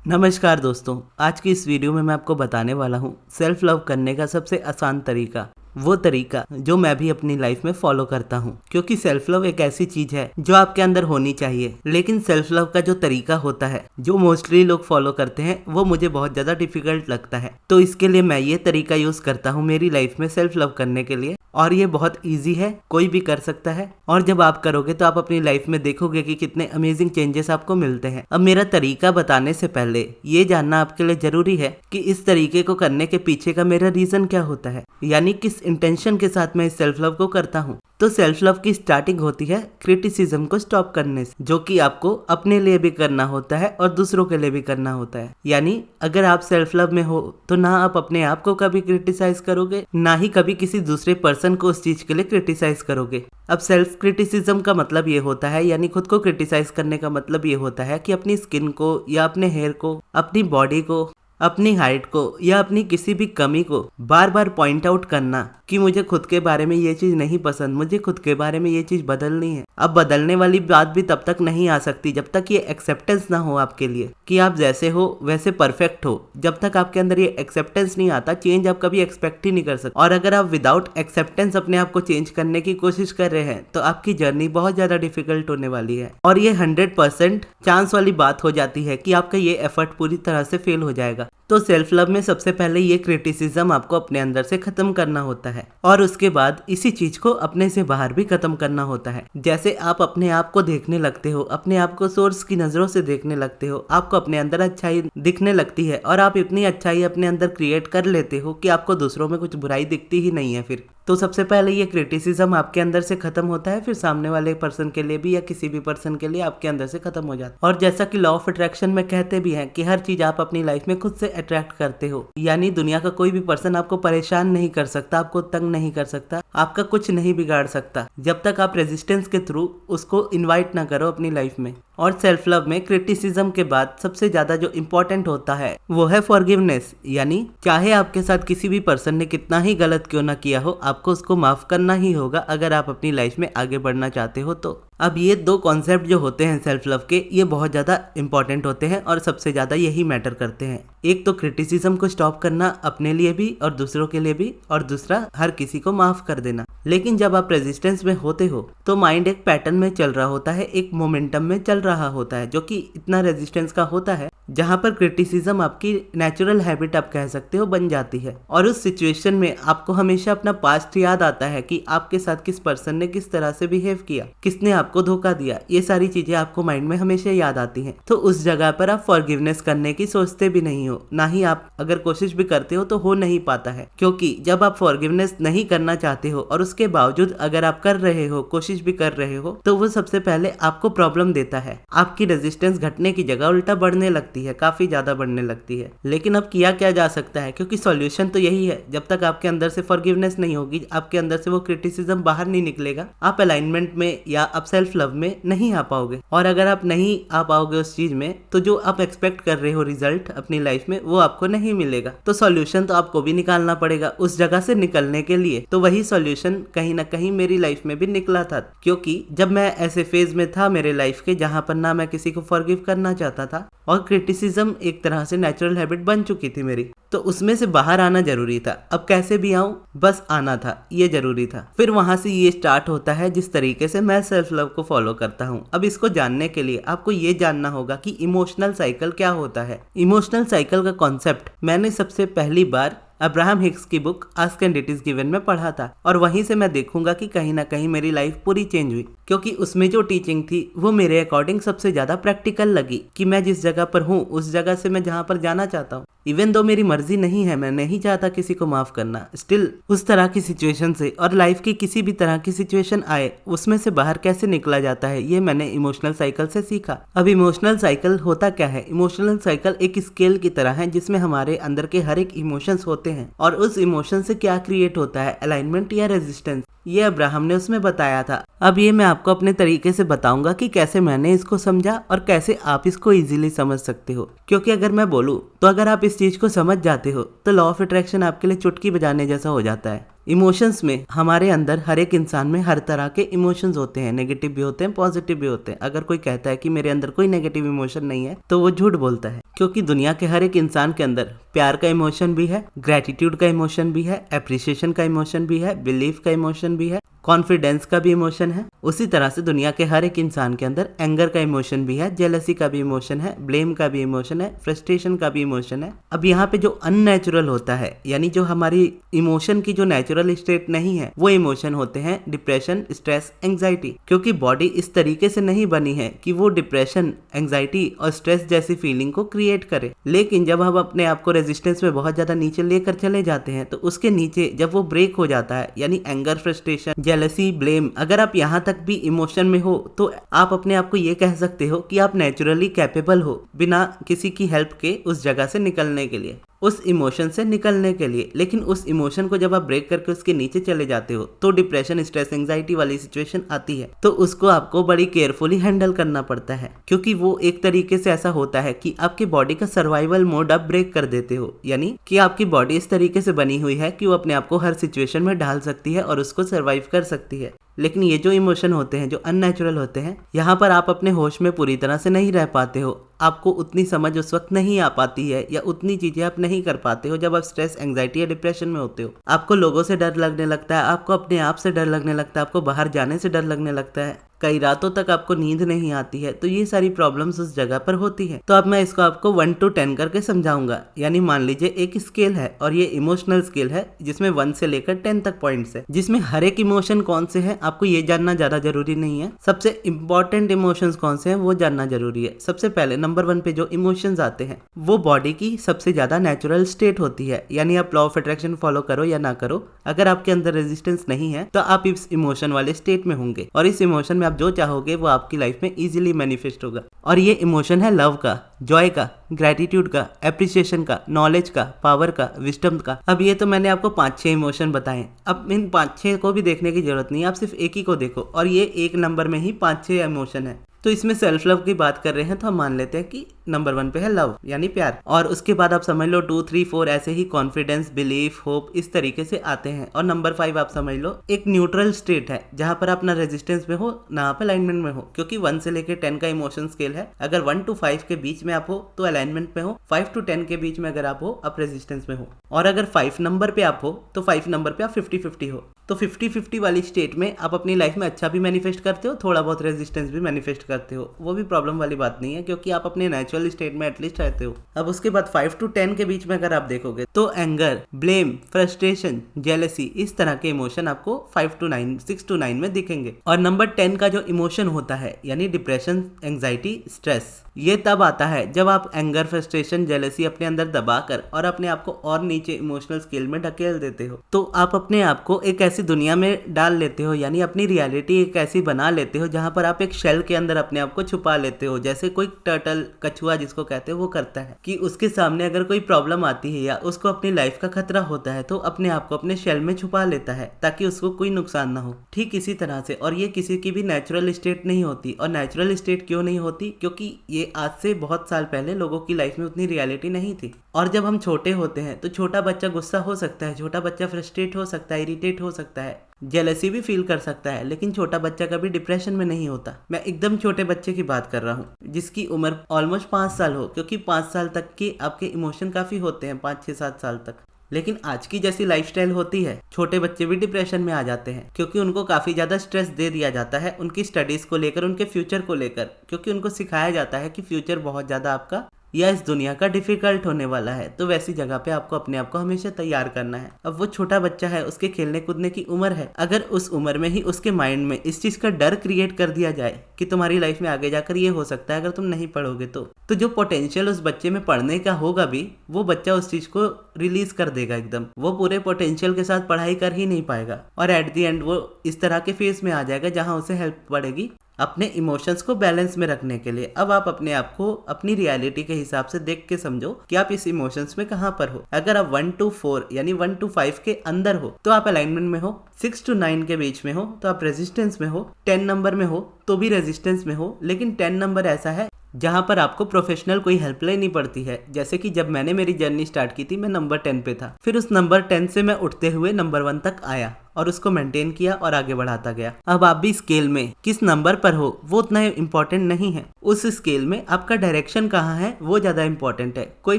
नमस्कार दोस्तों, आज की इस वीडियो में मैं आपको बताने वाला हूँ सेल्फ लव करने का सबसे आसान तरीका। वो तरीका जो मैं भी अपनी लाइफ में फॉलो करता हूँ, क्योंकि सेल्फ लव एक ऐसी चीज है जो आपके अंदर होनी चाहिए। लेकिन सेल्फ लव का जो तरीका होता है जो मोस्टली लोग फॉलो करते हैं वो मुझे बहुत ज्यादा डिफिकल्ट लगता है। तो इसके लिए मैं ये तरीका यूज करता हूँ मेरी लाइफ में सेल्फ लव करने के लिए, और ये बहुत इजी है, कोई भी कर सकता है। और जब आप करोगे तो आप अपनी लाइफ में देखोगे कि कितने अमेजिंग चेंजेस आपको मिलते हैं। अब मेरा तरीका बताने से पहले ये जानना आपके लिए जरूरी है कि इस तरीके को करने के पीछे का मेरा रीजन क्या होता है, यानी किस इंटेंशन के साथ मैं इस सेल्फ लव को करता हूँ। तो सेल्फ लव की स्टार्टिंग होती है क्रिटिसिज्म को स्टॉप करने से, जो कि आपको अपने लिए भी करना होता है और दूसरों के लिए भी करना होता है। यानी अगर आप सेल्फ लव में हो तो ना आप अपने आप को कभी क्रिटिसाइज करोगे, ना ही कभी किसी दूसरे पर्सन को उस चीज के लिए क्रिटिसाइज करोगे। अब सेल्फ क्रिटिसिज्म का मतलब ये होता है, यानी खुद को क्रिटिसाइज करने का मतलब ये होता है कि अपनी स्किन को या अपने हेयर को, अपनी बॉडी को, अपनी हाइट को या अपनी किसी भी कमी को बार बार पॉइंट आउट करना कि मुझे खुद के बारे में ये चीज नहीं पसंद, मुझे खुद के बारे में ये चीज बदलनी है। अब बदलने वाली बात भी तब तक नहीं आ सकती जब तक ये एक्सेप्टेंस ना हो आपके लिए कि आप जैसे हो वैसे परफेक्ट हो। जब तक आपके अंदर ये एक्सेप्टेंस नहीं आता, चेंज आप कभी एक्सपेक्ट ही नहीं कर सकते। और अगर आप विदाउट एक्सेप्टेंस अपने आप को चेंज करने की कोशिश कर रहे हैं तो आपकी जर्नी बहुत ज्यादा डिफिकल्ट होने वाली है, और ये 100% चांस वाली बात हो जाती है कि आपका ये एफर्ट पूरी तरह से फेल हो जाएगा। तो सेल्फ लव में सबसे पहले ये क्रिटिसिज्म आपको अपने अंदर से खत्म करना होता है, और उसके बाद इसी चीज को अपने से बाहर भी खत्म करना होता है। जैसे आप अपने आप को देखने लगते हो, अपने आप को सोर्स की नजरों से देखने लगते हो, आपको अपने अंदर अच्छाई दिखने लगती है, और आप इतनी अच्छाई अपने अंदर क्रिएट कर लेते हो कि आपको दूसरों में कुछ बुराई दिखती ही नहीं है। फिर तो सबसे पहले ये क्रिटिसिज्म आपके अंदर से खत्म होता है, फिर सामने वाले पर्सन के लिए भी या किसी भी पर्सन के लिए आपके अंदर से खत्म हो जाता है। और जैसा कि लॉ ऑफ अट्रैक्शन में कहते भी हैं कि हर चीज आप अपनी लाइफ में खुद से अट्रैक्ट करते हो, यानी दुनिया का कोई भी पर्सन आपको परेशान नहीं कर सकता, आपको तंग नहीं कर सकता, आपका कुछ नहीं बिगाड़ सकता, जब तक आप रेजिस्टेंस के थ्रू उसको इन्वाइट ना करो अपनी लाइफ में। और सेल्फ लव में क्रिटिसिज्म के बाद सबसे ज्यादा जो इम्पोर्टेंट होता है वो है फॉरगिवनेस, यानी चाहे आपके साथ किसी भी पर्सन ने कितना ही गलत क्यों ना किया हो, आपको उसको माफ करना ही होगा अगर आप अपनी लाइफ में आगे बढ़ना चाहते हो तो। अब ये दो कॉन्सेप्ट जो होते हैं सेल्फ लव के, ये बहुत ज्यादा इंपॉर्टेंट होते हैं और सबसे ज्यादा यही मैटर करते हैं। एक तो क्रिटिसिज्म को स्टॉप करना अपने लिए भी और दूसरों के लिए भी, और दूसरा हर किसी को माफ कर देना। लेकिन जब आप रेजिस्टेंस में होते हो तो माइंड एक पैटर्न में चल रहा होता है, एक मोमेंटम में चल रहा होता है, जो कि इतना रेजिस्टेंस का होता है जहां पर क्रिटिसिज्म आपकी नेचुरल हैबिट आप कह सकते हो बन जाती है। और उस सिचुएशन में आपको हमेशा अपना पास्ट याद आता है कि आपके साथ किस पर्सन ने किस तरह से बिहेव किया, किसने आपको धोखा दिया, ये सारी चीजें आपको माइंड में हमेशा याद आती हैं। तो उस जगह पर आप फॉरगिवनेस करने की सोचते भी नहीं हो, ना ही आप अगर कोशिश भी करते हो तो हो नहीं पाता है, क्योंकि जब आप फॉरगिवनेस नहीं करना चाहते हो और उसके बावजूद अगर आप कर रहे हो, कोशिश भी कर रहे हो, तो वो सबसे पहले आपको प्रॉब्लम देता है। आपकी रेजिस्टेंस घटने की जगह उल्टा बढ़ने लगती है, काफी ज्यादा बढ़ने लगती है। लेकिन अब किया क्या जा सकता है, क्योंकि सॉल्यूशन तो यही है, जब तक आपके अंदर से फॉरगिवनेस नहीं होगी, आपके अंदर से वो क्रिटिसिज्म बाहर नहीं निकलेगा, आप अलाइनमेंट में या आप सेल्फ लव में नहीं आ पाओगे। और अगर आप नहीं आ पाओगे उस चीज में, तो जो आप एक्सपेक्ट कर रहे हो रिजल्ट अपनी लाइफ में, वो आपको नहीं मिलेगा। तो सॉल्यूशन तो आपको भी निकालना पड़ेगा उस जगह से निकलने के लिए। तो वही सॉल्यूशन कहीं ना कहीं मेरी लाइफ में भी निकला था, क्योंकि जब मैं ऐसे फेज में था मेरे लाइफ के जहां पर ना मैं किसी को फॉरगिव करना चाहता था और क्रिटिसिज्म एक तरह से नेचुरल हैबिट बन चुकी थी मेरी, तो उसमें से बाहर आना जरूरी था। अब कैसे भी आऊं, बस आना था, ये जरूरी था। फिर वहां से ये स्टार्ट होता है जिस तरीके से मैं सेल्फ लव को फॉलो करता हूं। अब इसको जानने के लिए आपको ये जानना होगा कि इमोशनल साइकिल क्या होता है। इमोशनल साइकिल का कॉन्सेप्ट मैंने सबसे पहली बार अब्राहम हिक्स की book ask and it is given में पढ़ा था, और वहीं से मैं देखूंगा कि कहीं ना कहीं मेरी लाइफ पूरी चेंज हुई, क्योंकि उसमें जो टीचिंग थी वो मेरे अकॉर्डिंग सबसे ज्यादा प्रैक्टिकल लगी कि मैं जिस जगह पर हूँ उस जगह से मैं जहाँ पर जाना चाहता हूँ, इवन दो मेरी मर्जी नहीं है, मैं नहीं चाहता किसी को माफ करना, स्टिल उस तरह की सिचुएशन से और लाइफ की किसी भी तरह की सिचुएशन आए उसमें से बाहर कैसे निकला जाता है, ये मैंने इमोशनल साइकिल से सीखा। अब इमोशनल साइकिल होता क्या है? इमोशनल साइकिल एक स्केल की तरह है जिसमें हमारे अंदर के हर एक इमोशंस होते हैं, और उस इमोशन से क्या क्रिएट होता है, अलाइनमेंट या रेजिस्टेंस, ये अब्राहम ने उसमें बताया था। अब ये मैं आपको अपने तरीके से बताऊंगा कि कैसे मैंने इसको समझा और कैसे आप इसको इजीली समझ सकते हो। क्योंकि अगर मैं बोलूं तो अगर आप इस चीज को समझ जाते हो तो लॉ ऑफ अट्रैक्शन आपके लिए चुटकी बजाने जैसा हो जाता है। इमोशंस में हमारे अंदर हर एक इंसान में हर तरह के इमोशंस होते हैं, नेगेटिव भी होते हैं, पॉजिटिव भी होते हैं। अगर कोई कहता है कि मेरे अंदर कोई नेगेटिव इमोशन नहीं है तो वो झूठ बोलता है, क्योंकि दुनिया के हर एक इंसान के अंदर प्यार का इमोशन भी है, ग्रेटिट्यूड का इमोशन भी है, एप्रिसिएशन का इमोशन भी है, बिलीफ का इमोशन भी है, कॉन्फिडेंस का भी इमोशन है। उसी तरह से दुनिया के हर एक इंसान के अंदर एंगर का इमोशन भी है, जेलसी का भी इमोशन है, ब्लेम का भी इमोशन है, फ्रस्ट्रेशन का भी इमोशन है। अब यहाँ पे जो अननेचुरल होता है, यानी जो हमारी इमोशन की जो नेचुरल स्टेट नहीं है, वो इमोशन होते हैं डिप्रेशन, स्ट्रेस, एंग्जाइटी। क्योंकि बॉडी इस तरीके से नहीं बनी है कि वो डिप्रेशन, एंग्जाइटी और स्ट्रेस जैसी फीलिंग को क्रिएट करे। लेकिन जब हम अपने आप को रेजिस्टेंस में बहुत ज्यादा नीचे लेकर चले जाते हैं, तो उसके नीचे जब वो ब्रेक हो जाता है, यानी एंगर, फ्रस्ट्रेशन, जेलसी, ब्लेम, अगर आप यहाँ तक भी इमोशन में हो तो आप अपने आप को ये कह सकते हो कि आप नेचुरली कैपेबल हो बिना किसी की हेल्प के उस जगह से निकलने के लिए, उस इमोशन से निकलने के लिए। लेकिन उस इमोशन को जब आप ब्रेक करके उसके नीचे चले जाते हो तो डिप्रेशन, स्ट्रेस, एंग्जाइटी वाली सिचुएशन आती है। तो उसको आपको बड़ी केयरफुली हैंडल करना पड़ता है, क्योंकि वो एक तरीके से ऐसा होता है कि आपकी बॉडी का सर्वाइवल मोड आप ब्रेक कर देते हो। यानी कि आपकी बॉडी इस तरीके से बनी हुई है कि वो अपने आप को हर सिचुएशन में ढाल सकती है और उसको सर्वाइव कर सकती है। लेकिन ये जो इमोशन होते हैं, जो अननेचुरल होते हैं, यहाँ पर आप अपने होश में पूरी तरह से नहीं रह पाते हो। आपको उतनी समझ उस वक्त नहीं आ पाती है, या उतनी चीजें आप नहीं कर पाते हो जब आप स्ट्रेस, एंग्जाइटी या डिप्रेशन में होते हो। आपको लोगों से डर लगने लगता है, आपको अपने आप से डर लगने लगता है, आपको बाहर जाने से डर लगने लगता है, कई रातों तक आपको नींद नहीं आती है। तो ये सारी प्रॉब्लम्स उस जगह पर होती है। तो अब मैं इसको आपको 1 to 10 करके समझाऊंगा। यानी मान लीजिए एक स्केल है और ये इमोशनल स्केल है जिसमें 1 से लेकर 10 तक पॉइंट्स है, जिसमें हर एक इमोशन कौन से हैं आपको ये जानना ज्यादा जरूरी नहीं है। सबसे इंपॉर्टेंट इमोशंस कौन से हैं वो जानना जरूरी है। सबसे पहले नंबर 1 पे जो इमोशंस आते हैं वो बॉडी की सबसे ज्यादा नेचुरल स्टेट होती है। यानी आप लॉ ऑफ अट्रैक्शन फॉलो करो या ना करो, अगर आपके अंदर रेजिस्टेंस नहीं है तो आप इस इमोशन वाले स्टेट में होंगे, और इस इमोशन में आप जो चाहोगे वो आपकी लाइफ में इजीली मैनिफेस्ट होगा। और ये इमोशन है लव का, जॉय का, ग्रेटिट्यूड का, एप्रिसिएशन का, नॉलेज का, पावर का, विजडम का। अब ये तो मैंने आपको 5-6 इमोशन बताए। अब इन 5-6 को भी देखने की जरूरत नहीं है, आप सिर्फ एक ही को देखो, और ये एक नंबर में ही 5-6 इमोशन है। तो इसमें सेल्फ लव की बात कर रहे हैं तो हम मान लेते हैं कि नंबर 1 पे है लव, यानी प्यार, और उसके बाद आप समझ लो 2, 3, 4 ऐसे ही कॉन्फिडेंस, बिलीफ, होप इस तरीके से आते हैं। और नंबर 5 आप समझ लो एक न्यूट्रल स्टेट है, जहां पर आप ना रेजिस्टेंस में हो ना आप अलाइनमेंट में हो, क्योंकि 1 से लेकर 10 का इमोशन स्केल है। अगर 1 to 5 के बीच में आप हो तो अलाइनमेंट में हो, 5 to 10 के बीच में अगर आप हो आप रेजिस्टेंस में हो, और अगर 5 नंबर पे आप हो तो 5 नंबर पे आप 50-50 हो। तो 50-50 वाली स्टेट में आप अपनी लाइफ में अच्छा भी मैनिफेस्ट करते हो, थोड़ा बहुत रेजिस्टेंस भी मैनिफेस्ट करते हो, वो भी प्रॉब्लम वाली बात नहीं है, क्योंकि आप अपने नेचुरल स्टेट में एटलीस्ट रहते हो। अब उसके बाद 5 to 10 के बीच में अगर आप देखोगे तो एंगर, ब्लेम, फ्रस्ट्रेशन, जेलसी इस तरह के इमोशन आपको 5 to 9, 6 to 9 में दिखेंगे। और नंबर 10 का जो इमोशन होता है यानी डिप्रेशन, एंग्जाइटी, स्ट्रेस, ये तब आता है जब आप एंगर, फ्रस्ट्रेशन, जेलसी अपने अंदर दबाकर और अपने आप को और नीचे इमोशनल स्केल में ढकेल देते हो। तो आप अपने आप को एक ऐसी दुनिया में डाल लेते हो, यानी अपनी रियलिटी एक ऐसी बना लेते हो जहां पर आप एक शेल के अंदर अपने आप को छुपा लेते हो, जैसे कोई टर्टल, कछुआ जिसको कहते हो, वो करता है कि उसके सामने अगर कोई प्रॉब्लम आती है या उसको अपनी लाइफ का खतरा होता है तो अपने आप को अपने शेल में छुपा लेता है ताकि उसको कोई नुकसान ना हो। ठीक इसी तरह से, और ये किसी की भी नेचुरल स्टेट नहीं होती। और नेचुरल स्टेट क्यों नहीं होती? क्योंकि ये आज से बहुत साल पहले लोगों की लाइफ में उतनी रियलिटी नहीं थी। और जब हम छोटे होते हैं तो छोटा बच्चा गुस्सा हो सकता है, छोटा बच्चा फ्रस्ट्रेट हो सकता है, इरिटेट हो सकता है, जेलसी भी फील कर सकता है, लेकिन छोटा बच्चा कभी डिप्रेशन में नहीं होता। मैं एकदम छोटे बच्चे की बात कर रहा हूँ जिसकी उम्र ऑलमोस्ट 5 साल हो, क्योंकि 5 साल तक के आपके इमोशन काफी होते हैं, 5, 6, 7 साल तक। लेकिन आज की जैसी लाइफस्टाइल होती है, छोटे बच्चे भी डिप्रेशन में आ जाते हैं, क्योंकि उनको काफी ज्यादा स्ट्रेस दे दिया जाता है उनकी स्टडीज को लेकर, उनके फ्यूचर को लेकर, क्योंकि उनको सिखाया जाता है कि फ्यूचर बहुत ज्यादा आपका या इस दुनिया का डिफिकल्ट होने वाला है। तो वैसी जगह पे आपको अपने आप को हमेशा तैयार करना है। अब वो छोटा बच्चा है, उसके खेलने कूदने की उम्र है, अगर उस उम्र में ही उसके माइंड में इस चीज का डर क्रिएट कर दिया जाए कि तुम्हारी लाइफ में आगे जाकर ये हो सकता है अगर तुम नहीं पढ़ोगे तो जो पोटेंशियल उस बच्चे में पढ़ने का होगा भी, वो बच्चा उस चीज को रिलीज कर देगा एकदम। वो पूरे पोटेंशियल के साथ पढ़ाई कर ही नहीं पाएगा, और एट द एंड वो इस तरह के फेज में आ जाएगा जहां उसे हेल्प पड़ेगी अपने इमोशंस को बैलेंस में रखने के लिए। अब आप अपने आप को अपनी रियलिटी के हिसाब से देख के समझो कि आप इस इमोशंस में कहां पर हो। अगर आप 1 to 4 यानी 1 to 5 के अंदर हो तो आप अलाइनमेंट में हो, 6 to 9 के बीच में हो तो आप रेजिस्टेंस में हो, 10 नंबर में हो तो भी रेजिस्टेंस में हो। लेकिन 10 नंबर ऐसा है जहां पर आपको प्रोफेशनल कोई हेल्प लेनी पड़ती है। जैसे कि जब मैंने मेरी जर्नी स्टार्ट की थी मैं नंबर 10 पे था, फिर उस नंबर 10 से मैं उठते हुए नंबर 1 तक आया, और उसको मेंटेन किया और आगे बढ़ाता गया। अब आप भी स्केल में किस नंबर पर हो वो उतना इम्पोर्टेंट नहीं है, उस स्केल में आपका डायरेक्शन कहाँ है वो ज्यादा इंपॉर्टेंट है। कोई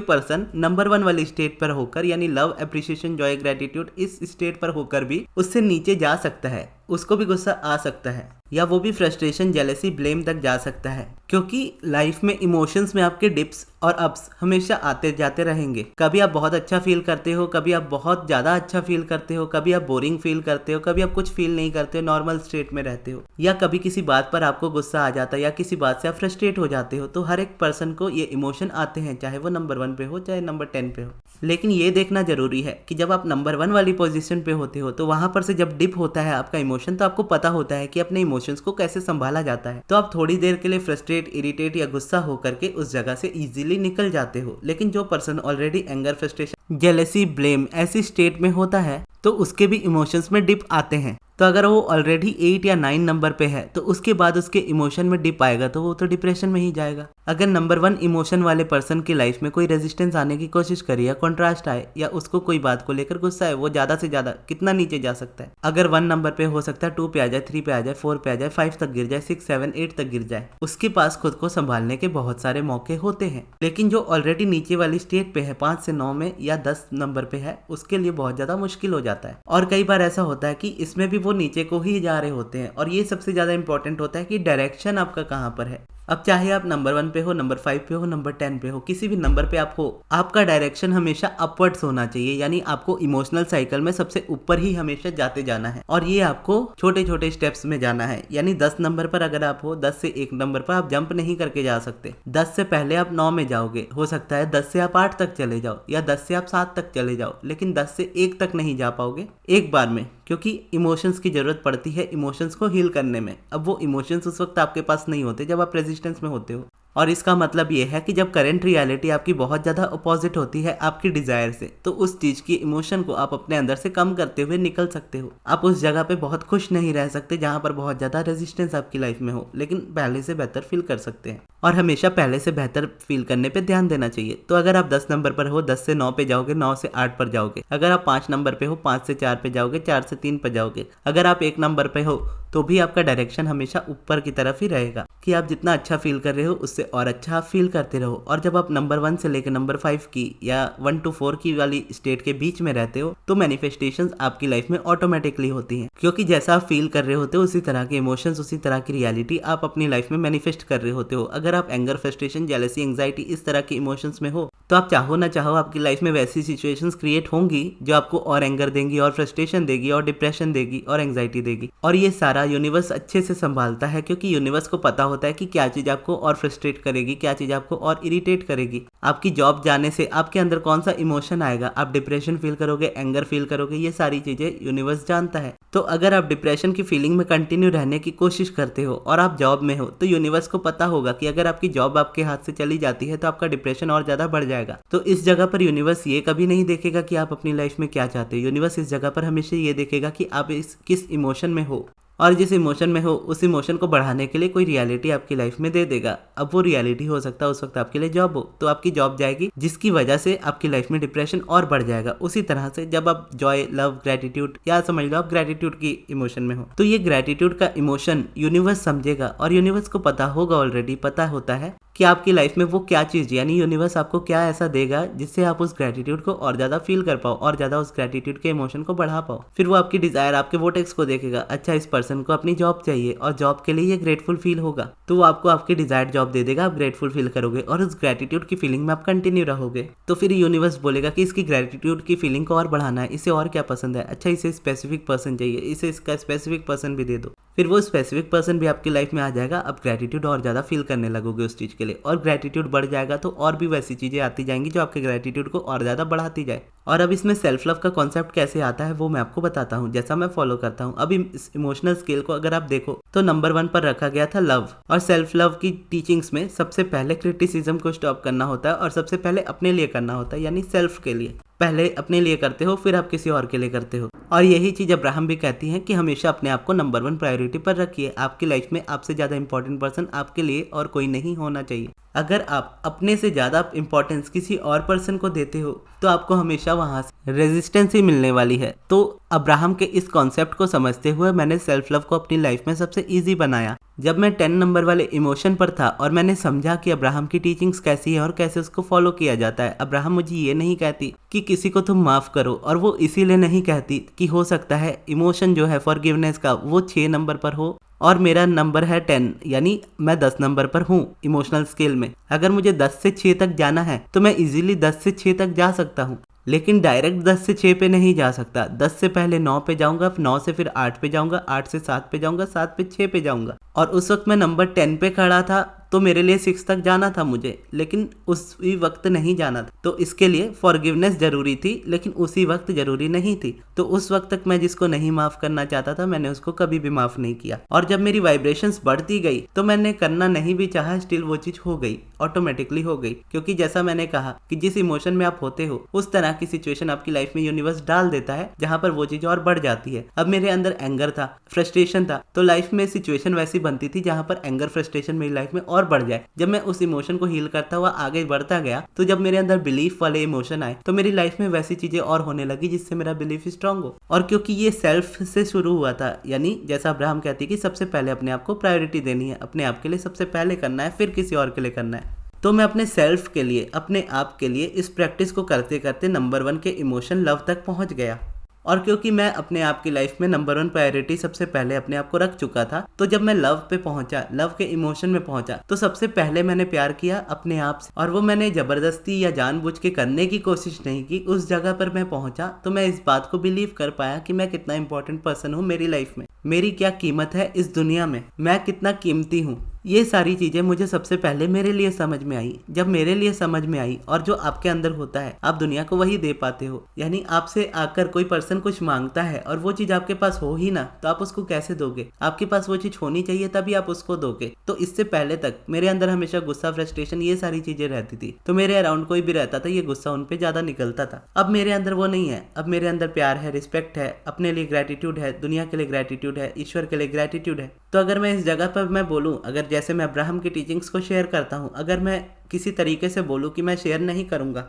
पर्सन नंबर 1 वाली स्टेट पर होकर यानी लव, एप्रिसिएशन, जॉय, ग्रेटिट्यूड इस स्टेट पर होकर भी उससे नीचे जा सकता है, उसको भी गुस्सा आ सकता है या वो भी फ्रस्ट्रेशन, जेलेसी, ब्लेम तक जा सकता है, क्योंकि लाइफ में इमोशंस में आपके डिप्स और अप्स हमेशा आते जाते रहेंगे। कभी आप बहुत अच्छा फील करते हो, कभी आप बहुत ज्यादा अच्छा फील करते हो, कभी आप बोरिंग फील करते हो, कभी आप कुछ फील नहीं करते हो, नॉर्मल स्टेट में रहते हो, या कभी किसी बात पर आपको गुस्सा आ जाता है या किसी बात से आप फ्रस्ट्रेट हो जाते हो। तो हर एक पर्सन को ये इमोशन आते हैं, चाहे वो नंबर 1 पे हो चाहे नंबर 10 पे हो। लेकिन ये देखना जरूरी है कि जब आप नंबर 1 वाली पोजीशन पे होते हो तो वहां पर से जब डिप होता है आपका इमोशन, तो आपको पता होता है कि अपने इमोशंस को कैसे संभाला जाता है। तो आप थोड़ी देर के लिए फ्रस्ट्रेट, इरिटेट या गुस्सा होकर के उस जगह से इजीली निकल जाते हो। लेकिन जो person already anger, frustration, jealousy, blame ऐसी स्टेट में होता है तो उसके भी इमोशंस में डिप आते हैं। तो अगर वो ऑलरेडी 8 या 9 नंबर पे है तो उसके बाद उसके इमोशन में डिप आएगा तो वो तो डिप्रेशन में ही जाएगा। अगर नंबर 1 इमोशन वाले पर्सन की लाइफ में कोई रेजिस्टेंस आने की कोशिश करे या कॉन्ट्रास्ट आए या उसको कोई बात को लेकर गुस्सा है, वो ज्यादा से ज्यादा कितना नीचे जा सकता है? अगर 1 नंबर पे हो सकता है 2 पे आ जाए, 3 पे आ जाए, 4 पे आ जाए, 5 तक गिर जाए, 6, 7, 8 तक गिर जाए। उसके पास खुद को संभालने के बहुत सारे मौके होते हैं। लेकिन जो ऑलरेडी नीचे वाली स्टेट पे है, 5 से 9 में या 10 नंबर पे है, उसके लिए बहुत ज्यादा मुश्किल हो जाता है। और कई बार ऐसा होता है कि इसमें भी वो नीचे को ही जा रहे होते हैं। और ये सबसे ज्यादा इंपॉर्टेंट होता है कि डायरेक्शन आपका कहाँ पर है। अब चाहे आप नंबर 1 पे हो, नंबर 5 पे हो, नंबर 10 पे हो, किसी भी नंबर पे आप हो, आपका डायरेक्शन हमेशा अपवर्ड्स होना चाहिए। यानी आपको इमोशनल साइकिल में सबसे ऊपर ही हमेशा जाते जाना है और ये आपको छोटे छोटे स्टेप्स में जाना है। यानी 10 नंबर पर अगर आप हो, 10 से 1 नंबर पर आप जंप नहीं करके जा सकते। 10 से पहले आप 9 में जाओगे, हो सकता है 10 से आप 8 तक चले जाओ या 10 से आप 7 तक चले जाओ, लेकिन 10 से 1 तक नहीं जा पाओगे एक बार में, क्योंकि इमोशंस की जरूरत पड़ती है इमोशंस को हील करने में। अब वो इमोशंस उस वक्त आपके पास नहीं होते जब आप रेजिस्टेंस में होते हो। और इसका मतलब ये है कि जब करंट रियलिटी आपकी बहुत ज़्यादा अपोजिट होती है आपकी डिज़ायर से, तो उस चीज़ की इमोशन को आप अपने अंदर से कम करते हुए निकल सकते हो। आप उस जगह पे बहुत खुश नहीं रह सकते जहाँ पर बहुत ज़्यादा रेजिस्टेंस आपकी लाइफ में हो, लेकिन पहले से बेहतर फील कर सकते हैं। और हमेशा पहले से बेहतर फील करने पे ध्यान देना चाहिए। तो अगर आप 10 नंबर पर हो, 10 से 9 पे जाओगे, 9 से 8 पर जाओगे। अगर आप 5 नंबर पे हो, 5 से 4 पे जाओगे, 4 से 3 पर जाओगे। अगर आप 1 नंबर पे हो तो भी आपका डायरेक्शन हमेशा ऊपर की तरफ ही रहेगा कि आप जितना अच्छा फील कर रहे हो उससे और अच्छा आप फील करते रहो। और जब आप नंबर 1 से लेकर नंबर 5 की या 1 to 4 की वाली स्टेट के बीच में रहते हो तो मैनिफेस्टेशंस आपकी लाइफ में ऑटोमेटिकली होती हैं, क्योंकि जैसा आप फील कर रहे होते हो उसी तरह के इमोशंस, उसी तरह की रियलिटी आप अपनी लाइफ में मैनिफेस्ट कर रहे होते हो। अगर आप एंगर, फ्रस्ट्रेशन, जेलसी, एंग्जाइटी इस तरह के इमोशंस में हो तो आप चाहो ना चाहो आपकी लाइफ में वैसी सिचुएशंस क्रिएट होंगी जो आपको और एंगर देंगी और फ्रस्ट्रेशन देगी और डिप्रेशन देगी और एंग्जाइटी देगी। और ये सारा यूनिवर्स अच्छे से संभालता है, क्योंकि यूनिवर्स को पता होता है कि क्या चीज आपको और फ्रस्ट्रेट करेगी, क्या चीज आपको और इरिटेट करेगी। आपकी जॉब जाने से आपके अंदर कौन सा इमोशन आएगा, आप डिप्रेशन फील करोगे, एंगर फील करोगे, ये सारी चीजें यूनिवर्स जानता है। तो अगर आप डिप्रेशन की फीलिंग में कंटिन्यू रहने की कोशिश करते हो और आप जॉब में हो तो यूनिवर्स को पता होगा कि अगर आपकी जॉब आपके हाथ से चली जाती है तो आपका डिप्रेशन और ज्यादा बढ़ जाएगा। तो इस जगह पर यूनिवर्स ये कभी नहीं देखेगा कि आप अपनी लाइफ में क्या चाहते हो। यूनिवर्स इस जगह पर हमेशा ये देखेगा कि आप किस इमोशन में हो, और जिस इमोशन में हो उस इमोशन को बढ़ाने के लिए कोई रियलिटी आपकी लाइफ में दे देगा। अब वो रियलिटी हो सकता है उस वक्त आपके लिए जॉब हो, तो आपकी जॉब जाएगी जिसकी वजह से आपकी लाइफ में डिप्रेशन और बढ़ जाएगा। उसी तरह से जब आप जॉय, लव, ग्रेटिट्यूड या समझ लो आप ग्रेटिट्यूड की इमोशन में हो तो ये ग्रेटिट्यूड का इमोशन यूनिवर्स समझेगा और यूनिवर्स को पता होगा, ऑलरेडी पता होता है कि आपकी लाइफ में वो क्या चीज, यानी यूनिवर्स आपको क्या ऐसा देगा जिससे आप उस ग्रेटिट्यूड को और ज्यादा फील कर पाओ और ज्यादा उस ग्रेटिट्यूड के इमोशन को बढ़ा पाओ। फिर वो आपकी डिजायर, आपके वोटेक्स को देखेगा, अच्छा इस पर्सन को अपनी जॉब चाहिए और जॉब के लिए ये ग्रेटफुल फील होगा, तो वो आपको आपकी डिजायर्ड जॉब दे देगा, आप ग्रेटफुल फील करोगे और उस ग्रेटिट्यूड की फीलिंग में आप कंटिन्यू रहोगे। तो फिर यूनिवर्स बोलेगा कि इसकी ग्रेटिट्यूड की फीलिंग को और बढ़ाना है, इसे और क्या पसंद है, अच्छा इसे स्पेसिफिक पर्सन चाहिए, इसे इसका स्पेसिफिक पर्सन भी दे दो। फिर वो स्पेसिफिक पर्सन भी आपकी लाइफ में आ जाएगा, आप ग्रेटिट्यूड और ज्यादा फील करने लगोगे उस चीज के लिए, और ग्रेटिट्यूड बढ़ जाएगा तो और भी वैसी चीजें आती जाएंगी जो आपके ग्रेटिट्यूड को और ज्यादा बढ़ाती जाए। और अब इसमें सेल्फ लव का कॉन्सेप्ट कैसे आता है वो मैं आपको बताता हूँ, जैसा मैं फॉलो करता हूँ। अब इस इमोशनल स्केल को अगर आप देखो तो नंबर 1 पर रखा गया था लव, और सेल्फ लव की टीचिंग्स में सबसे पहले क्रिटिसिज्म को स्टॉप करना होता है और सबसे पहले अपने लिए करना होता है, यानी सेल्फ के लिए। पहले अपने लिए करते हो फिर आप किसी और के लिए करते हो। और यही चीज अब्राहम भी कहती हैं कि हमेशा अपने आप को नंबर 1 प्रायोरिटी पर रखिए। आपकी लाइफ में आपसे ज्यादा इंपॉर्टेंट पर्सन आपके लिए और कोई नहीं होना चाहिए। अगर आप अपने से ज्यादा इंपॉर्टेंस किसी और पर्सन को देते हो तो आपको हमेशा वहां से रेजिस्टेंस ही मिलने वाली है। तो अब्राहम के इस कॉन्सेप्ट को समझते हुए मैंने सेल्फ लव को अपनी लाइफ में सबसे ईजी बनाया। जब मैं 10 नंबर वाले इमोशन पर था और मैंने समझा कि अब्राहम की टीचिंग्स कैसी है और कैसे उसको फॉलो किया जाता है। अब्राहम मुझे ये नहीं कहती कि किसी को तुम माफ करो, और वो इसीलिए नहीं कहती कि हो सकता है इमोशन जो है फॉरगिवनेस का वो 6 नंबर पर हो और मेरा नंबर है 10, यानी मैं 10 नंबर पर हूँ इमोशनल स्केल में। अगर मुझे 10 से 6 तक जाना है तो मैं इजीली 10 से 6 तक जा सकता हूँ, लेकिन डायरेक्ट 10 से 6 पे नहीं जा सकता। 10 से पहले 9 पे जाऊंगा, 9 से फिर 8 पे जाऊंगा, 8 से 7 पे जाऊंगा, 7 पे 6 पे जाऊंगा। और उस वक्त मैं नंबर 10 पे खड़ा था तो मेरे लिए 6 तक जाना था मुझे, लेकिन उसी वक्त नहीं जाना था। तो इसके लिए फॉरगिवनेस जरूरी थी, लेकिन उसी वक्त जरूरी नहीं थी। तो उस वक्त तक मैं जिसको नहीं माफ करना चाहता था मैंने उसको कभी भी माफ नहीं किया। और जब मेरी वाइब्रेशंस बढ़ती गई तो मैंने करना नहीं भी चाहा, स्टिल वो चीज हो गई, ऑटोमेटिकली हो गई। क्योंकि जैसा मैंने कहा कि जिस इमोशन में आप होते हो उस तरह की सिचुएशन आपकी लाइफ में यूनिवर्स डाल देता है जहां पर वो चीज और बढ़ जाती है। अब मेरे अंदर एंगर था, फ्रस्ट्रेशन था, तो लाइफ में सिचुएशन वैसी बनती थी जहां पर एंगर फ्रस्ट्रेशन मेरी लाइफ में और बढ़ जाए। जब मैं उस इमोशन को हील करता हुआ आगे बढ़ता गया तो जब मेरे अंदर बिलीफ वाले इमोशन आए तो मेरी लाइफ में वैसी चीजें और होने लगी जिससे मेरा बिलीफ स्ट्रांग हो। और क्योंकि ये सेल्फ से शुरू हुआ था, यानी जैसा अब्राहम कहती है कि सबसे पहले अपने आप को प्रायोरिटी देनी है, अपने आप के लिए सबसे पहले करना है, फिर किसी और के लिए करना है। तो मैं अपने सेल्फ के लिए, अपने आप के लिए इस प्रैक्टिस को करते करते नंबर 1 के इमोशन लव तक पहुंच गया। और क्योंकि मैं अपने आप की लाइफ में नंबर 1 प्रायोरिटी सबसे पहले अपने आप को रख चुका था, तो जब मैं लव पे पहुंचा, लव के इमोशन में पहुंचा, तो सबसे पहले मैंने प्यार किया अपने आप से। और वो मैंने जबरदस्ती या जानबूझ के करने की कोशिश नहीं की। उस जगह पर मैं पहुंचा तो मैं इस बात को बिलीव कर पाया कि मैं कितना इंपॉर्टेंट पर्सन हूँ मेरी लाइफ में, मेरी क्या कीमत है इस दुनिया में, मैं कितना कीमती हूँ। ये सारी चीजें मुझे सबसे पहले मेरे लिए समझ में आई। जब मेरे लिए समझ में आई, और जो आपके अंदर होता है आप दुनिया को वही दे पाते हो। यानी आपसे आकर कोई पर्सन कुछ मांगता है और वो चीज आपके पास हो ही ना, तो आप उसको कैसे दोगे? आपके पास वो चीज होनी चाहिए तभी आप उसको दोगे। तो इससे पहले तक मेरे अंदर हमेशा गुस्सा, फ्रस्ट्रेशन, ये सारी चीजें रहती थी। तो मेरे अराउंड कोई भी रहता था ये गुस्सा उन पे ज्यादा निकलता था। अब मेरे अंदर वो नहीं है। अब मेरे अंदर प्यार है, रिस्पेक्ट है, अपने लिए ग्रेटिट्यूड है, दुनिया के लिए ग्रेटिट्यूड है, ईश्वर के लिए ग्रेटिट्यूड है। तो अगर मैं इस जगह पर मैं बोलूं, अगर जैसे मैं अब्राहम की टीचिंग्स को शेयर करता हूं, अगर मैं किसी तरीके से बोलूं कि मैं शेयर नहीं करूंगा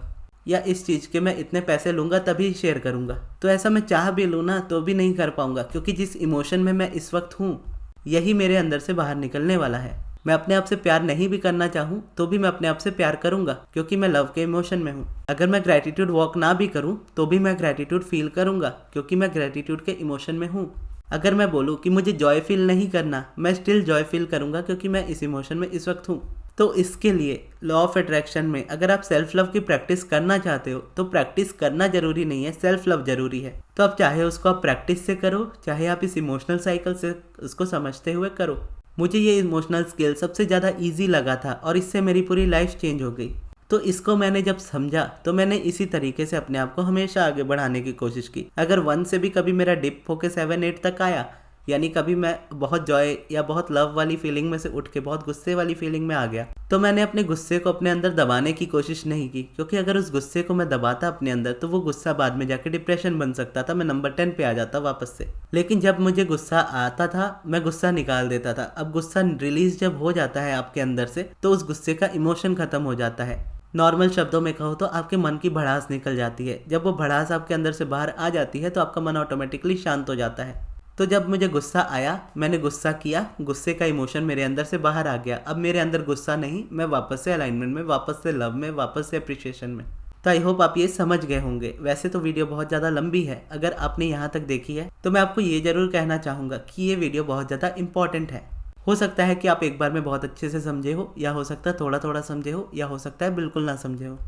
या इस चीज के मैं इतने पैसे लूंगा तभी शेयर करूंगा, तो ऐसा मैं चाह भी लूं ना तो भी नहीं कर पाऊंगा। क्योंकि जिस इमोशन में मैं इस वक्त हूं यही मेरे अंदर से बाहर निकलने वाला है। मैं अपने आप से प्यार नहीं भी करना चाहूं तो भी मैं अपने आप से प्यार करूंगा, क्योंकि मैं लव के इमोशन में हूं। अगर मैं ग्रेटिट्यूड वॉक ना भी करूं तो भी मैं ग्रेटिट्यूड फील करूंगा, क्योंकि मैं ग्रेटिट्यूड के इमोशन में हूं। अगर मैं बोलूं कि मुझे जॉय फील नहीं करना, मैं स्टिल जॉय फील करूंगा, क्योंकि मैं इस इमोशन में इस वक्त हूं। तो इसके लिए लॉ ऑफ अट्रैक्शन में अगर आप सेल्फ लव की प्रैक्टिस करना चाहते हो तो प्रैक्टिस करना जरूरी नहीं है, सेल्फ लव जरूरी है। तो आप चाहे उसको आप प्रैक्टिस से करो, चाहे आप इस इमोशनल साइकिल से उसको समझते हुए करो। मुझे ये इमोशनल स्किल सबसे ज़्यादा ईजी लगा था और इससे मेरी पूरी लाइफ चेंज हो गई। तो इसको मैंने जब समझा तो मैंने इसी तरीके से अपने आप को हमेशा आगे बढ़ाने की कोशिश की। अगर 1 से भी कभी मेरा डिप होके 7-8 तक आया, यानी कभी मैं बहुत जॉय या बहुत लव वाली फीलिंग में से उठ के बहुत गुस्से वाली फीलिंग में आ गया, तो मैंने अपने गुस्से को अपने अंदर दबाने की कोशिश नहीं की। क्योंकि अगर उस गुस्से को मैं दबाता अपने अंदर तो वो गुस्सा बाद में जाके डिप्रेशन बन सकता था, मैं नंबर 10 पे आ जाता वापस से। लेकिन जब मुझे गुस्सा आता था मैं गुस्सा निकाल देता था। अब गुस्सा रिलीज जब हो जाता है आपके अंदर से तो उस गुस्से का इमोशन खत्म हो जाता है। नॉर्मल शब्दों में कहो तो आपके मन की भड़ास निकल जाती है। जब वो भड़ास आपके अंदर से बाहर आ जाती है तो आपका मन ऑटोमेटिकली शांत हो जाता है। तो जब मुझे गुस्सा आया मैंने गुस्सा किया, गुस्से का इमोशन मेरे अंदर से बाहर आ गया। अब मेरे अंदर गुस्सा नहीं, मैं वापस से अलाइनमेंट में, वापस से लव में, वापस से अप्रिशिएशन में। तो आई होप आप ये समझ गए होंगे। वैसे तो वीडियो बहुत ज़्यादा लंबी है, अगर आपने यहाँ तक देखी है तो मैं आपको ये ज़रूर कहना चाहूँगा कि ये वीडियो बहुत ज़्यादा इंपॉर्टेंट है। हो सकता है कि आप एक बार में बहुत अच्छे से समझे हो, या हो सकता है थोड़ा थोड़ा समझे हो, या हो सकता है बिल्कुल ना समझे हो।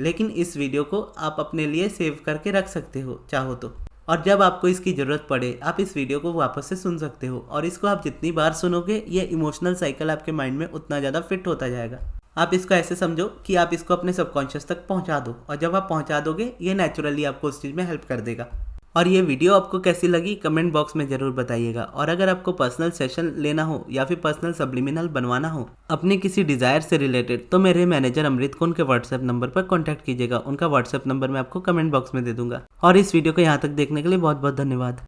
लेकिन इस वीडियो को आप अपने लिए सेव करके रख सकते हो चाहो तो, और जब आपको इसकी ज़रूरत पड़े आप इस वीडियो को वापस से सुन सकते हो। और इसको आप जितनी बार सुनोगे ये इमोशनल साइकिल आपके माइंड में उतना ज़्यादा फिट होता जाएगा। आप इसको ऐसे समझो कि आप इसको अपने सबकॉन्शियस तक पहुंचा दो, और जब आप पहुंचा दोगे ये नेचुरली आपको उस चीज़ में हेल्प कर देगा। और ये वीडियो आपको कैसी लगी कमेंट बॉक्स में ज़रूर बताइएगा। और अगर आपको पर्सनल सेशन लेना हो या फिर पर्सनल सब्लिमिनल बनवाना हो अपने किसी डिज़ायर से रिलेटेड, तो मेरे मैनेजर अमृत को उनके व्हाट्सएप नंबर पर कॉन्टैक्ट कीजिएगा। उनका व्हाट्सएप नंबर मैं आपको कमेंट बॉक्स में दे दूंगा। और इस वीडियो को यहाँ तक देखने के लिए बहुत बहुत धन्यवाद।